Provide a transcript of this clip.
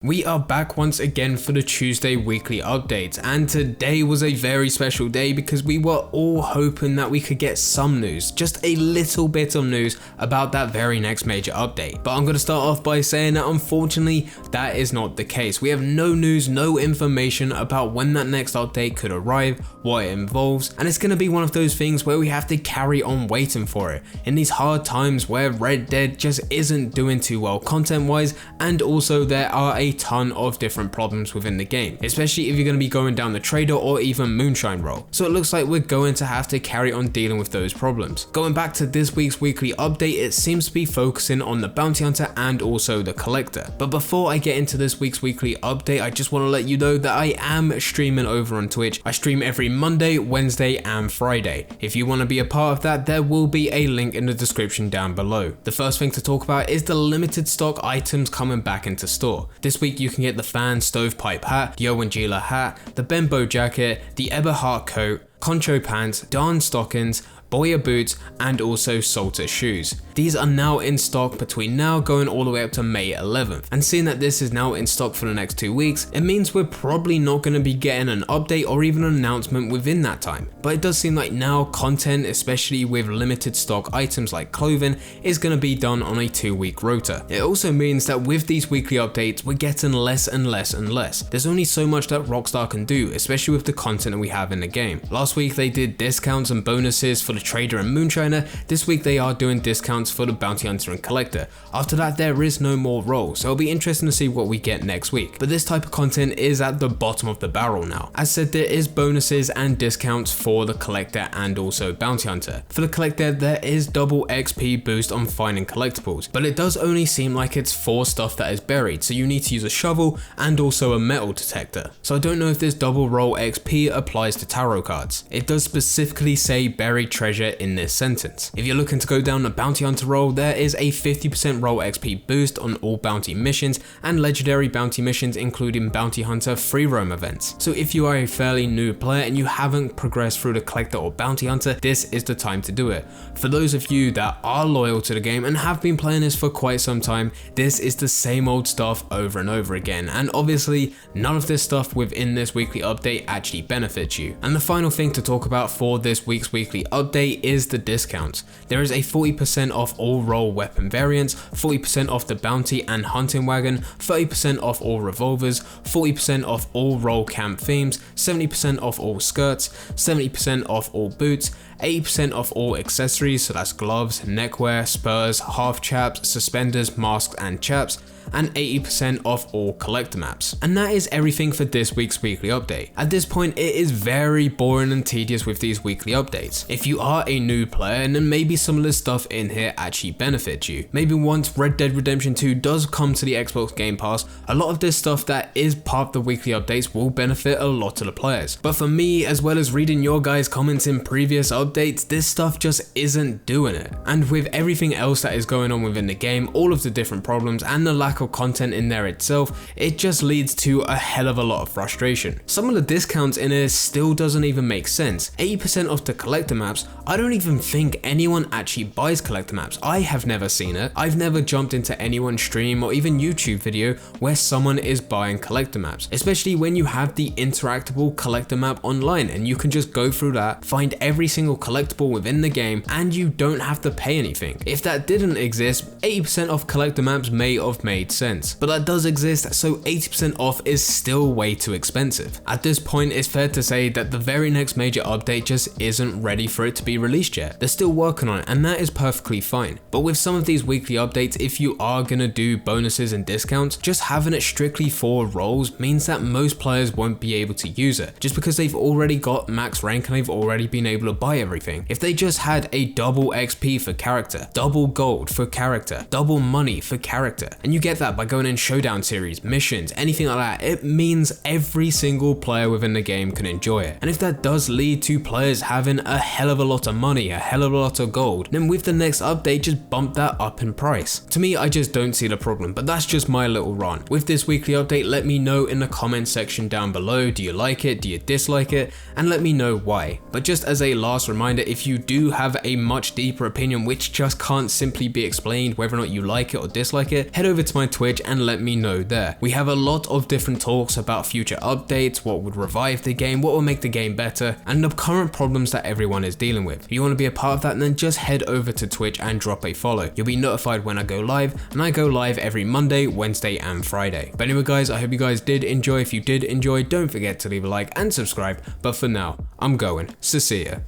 We are back once again for the Tuesday weekly updates, and today was a very special day because we were all hoping that we could get some news, just a little bit of news about that very next major update. But I'm going to start off by saying that unfortunately that is not the case. We have no news, no information about when that next update could arrive, what it involves, and it's going to be one of those things where we have to carry on waiting for it in these hard times where Red Dead just isn't doing too well content wise, and also there are a ton of different problems within the game, especially if you're going to be going down the trader or even moonshine role. So it looks like we're going to have to carry on dealing with those problems. Going back to this week's weekly update, it seems to be focusing on the bounty hunter and also the collector. But before I get into this week's weekly update, I just want to let you know that I am streaming over on Twitch. I stream every Monday, Wednesday and Friday. If you want to be a part of that, there will be a link in the description down below. The first thing to talk about is the limited stock items coming back into store. This week you can get the fan stovepipe hat, the Owen Gila hat, the Benbow jacket, the Eberhard coat, Concho pants, Darn stockings, Boya boots and also Salter shoes. These are now in stock between now going all the way up to May 11th, and seeing that this is now in stock for the next 2 weeks, it means we're probably not going to be getting an update or even an announcement within that time. But it does seem like now content, especially with limited stock items like clothing, is going to be done on a 2-week rota. It also means that with these weekly updates we're getting less and less and less. There's only so much that Rockstar can do, especially with the content that we have in the game. Last week they did discounts and bonuses for the trader and moonshiner. This week they are doing discounts for the bounty hunter and collector. After that there is no more role, so it'll be interesting to see what we get next week. But this type of content is at the bottom of the barrel now. As said, there is bonuses and discounts for the collector and also bounty hunter. For the collector there is double XP boost on finding collectibles, but it does only seem like it's for stuff that is buried, so you need to use a shovel and also a metal detector. So I don't know if this double roll XP applies to tarot cards. It does specifically say buried treasure in this sentence. If you're looking to go down a bounty hunter role, there is a 50% roll XP boost on all bounty missions and legendary bounty missions, including bounty hunter free roam events. So if you are a fairly new player and you haven't progressed through the collector or bounty hunter, this is the time to do it. For those of you that are loyal to the game and have been playing this for quite some time, this is the same old stuff over and over again, and obviously none of this stuff within this weekly update actually benefits you. And the final thing to talk about for this week's weekly update is the discounts. There is a 40% off all roll weapon variants, 40% off the bounty and hunting wagon, 30% off all revolvers, 40% off all roll camp themes, 70% off all skirts, 70% off all boots, 80% off all accessories, so that's gloves, neckwear, spurs, half chaps, suspenders, masks and chaps, and 80% off all collector maps. And that is everything for this week's weekly update. At this point it is very boring and tedious with these weekly updates. If you are a new player, and then maybe some of the stuff in here actually benefits you. Maybe once Red Dead Redemption 2 does come to the Xbox Game Pass, a lot of this stuff that is part of the weekly updates will benefit a lot of the players. But for me, as well as reading your guys' comments in previous updates, this stuff just isn't doing it. And with everything else that is going on within the game, all of the different problems and the lack of content in there itself, it just leads to a hell of a lot of frustration. Some of the discounts in here still doesn't even make sense. 80% off the collector maps, I don't even think anyone actually buys collector maps. I have never seen it. I've never jumped into anyone's stream or even YouTube video where someone is buying collector maps, especially when you have the interactable collector map online and you can just go through that, find every single collectible within the game, and you don't have to pay anything. If that didn't exist, 80% off collector maps may have made sense, but that does exist, so 80% off is still way too expensive. At this point it's fair to say that the very next major update just isn't ready for it to be released yet. They're still working on it and that is perfectly fine. But with some of these weekly updates, if you are gonna do bonuses and discounts, just having it strictly for roles means that most players won't be able to use it, just because they've already got max rank and they've already been able to buy everything. If they just had a double XP for character, double gold for character, double money for character, and you get that by going in showdown series, missions, anything like that, it means every single player within the game can enjoy it. And if that does lead to players having a hell of a lot of money, a hell of a lot of gold, then with the next update just bump that up in price. To me, I just don't see the problem, but that's just my little run. With this weekly update, let me know in the comment section down below, do you like it, do you dislike it, and let me know why. But just as a last reminder, if you do have a much deeper opinion which just can't simply be explained whether or not you like it or dislike it, head over to my Twitch and let me know there. We have a lot of different talks about future updates, what would revive the game, what will make the game better, and the current problems that everyone is dealing with. If you want to be a part of that, then just head over to Twitch and drop a follow. You'll be notified when I go live, and I go live every Monday, Wednesday, and Friday. But anyway guys, I hope you guys did enjoy. If you did enjoy, don't forget to leave a like and subscribe. But for now, I'm going. So see ya.